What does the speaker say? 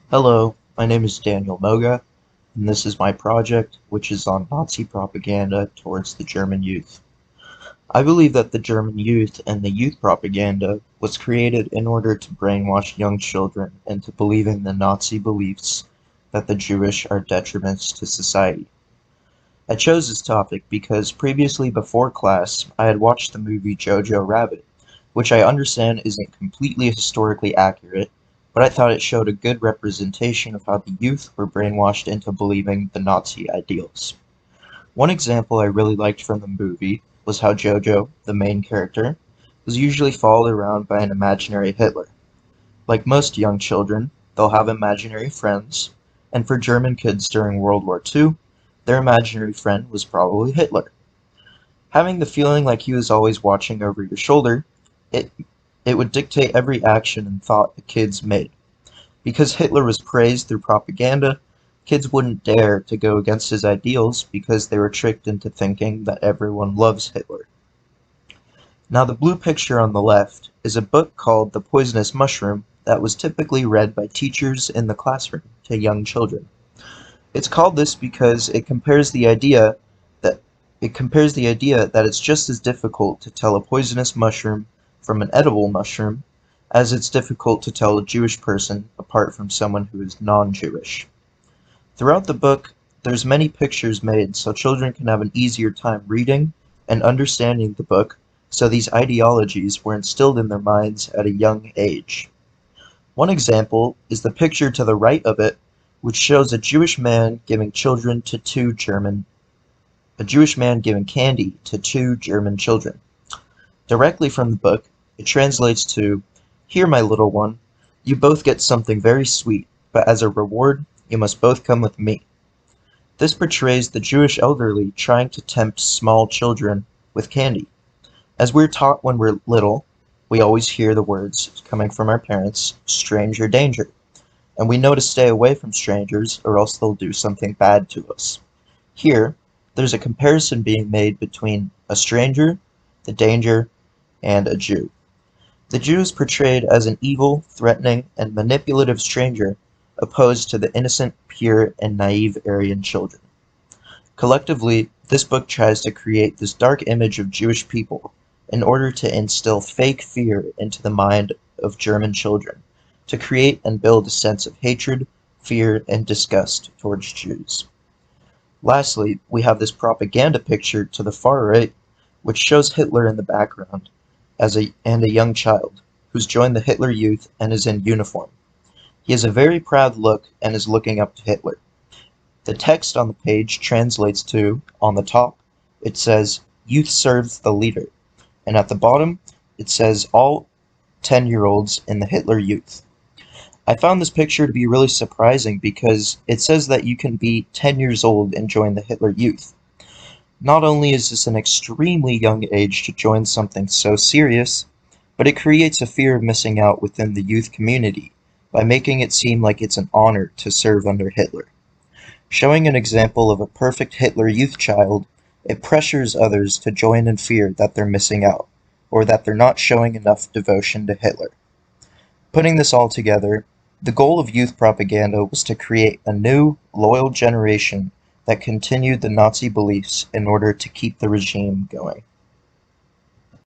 Hello, my name is Daniel Moga, and this is my project, which is on Nazi propaganda towards the German youth. I believe that the German youth and the youth propaganda was created in order to brainwash young children into believing the Nazi beliefs that the Jewish are detriments to society. I chose this topic because previously before class, I had watched the movie Jojo Rabbit, which I understand isn't completely historically accurate, but I thought it showed a good representation of how the youth were brainwashed into believing the Nazi ideals. One example I really liked from the movie was how Jojo, the main character, was usually followed around by an imaginary Hitler. Like most young children, they'll have imaginary friends, and for German kids during World War II, their imaginary friend was probably Hitler. Having the feeling like he was always watching over your shoulder, it, it would dictate every action and thought the kids made. Because Hitler was praised through propaganda, kids wouldn't dare to go against his ideals because they were tricked into thinking that everyone loves Hitler. Now the blue picture on the left is a book called The Poisonous Mushroom that was typically read by teachers in the classroom to young children. It's called this because that it compares the idea that it's just as difficult to tell a poisonous mushroom from an edible mushroom as it's difficult to tell a Jewish person apart from someone who is non-Jewish. Throughout the book, there's many pictures made so children can have an easier time reading and understanding the book, so these ideologies were instilled in their minds at a young age. One example is the picture to the right of it, which shows a Jewish man giving candy to two German children. Directly from the book, it translates to, "Here, my little one, you both get something very sweet, but as a reward, you must both come with me." This portrays the Jewish elderly trying to tempt small children with candy. As we're taught when we're little, we always hear the words coming from our parents, stranger danger, and we know to stay away from strangers or else they'll do something bad to us. Here, there's a comparison being made between a stranger, the danger, and a Jew. The Jew is portrayed as an evil, threatening, and manipulative stranger opposed to the innocent, pure, and naive Aryan children. Collectively, this book tries to create this dark image of Jewish people in order to instill fake fear into the mind of German children, to create and build a sense of hatred, fear, and disgust towards Jews. Lastly, we have this propaganda picture to the far right, which shows Hitler in the background and a young child, who's joined the Hitler Youth and is in uniform. He has a very proud look and is looking up to Hitler. The text on the page translates to, on the top, it says, "Youth serves the leader," and at the bottom, it says, "All 10-year-olds in the Hitler Youth." I found this picture to be really surprising because it says that you can be 10 years old and join the Hitler Youth. Not only is this an extremely young age to join something so serious, but it creates a fear of missing out within the youth community by making it seem like it's an honor to serve under Hitler. Showing an example of a perfect Hitler Youth child, it pressures others to join in fear that they're missing out, or that they're not showing enough devotion to Hitler. Putting this all together, the goal of youth propaganda was to create a new, loyal generation that continued the Nazi beliefs in order to keep the regime going.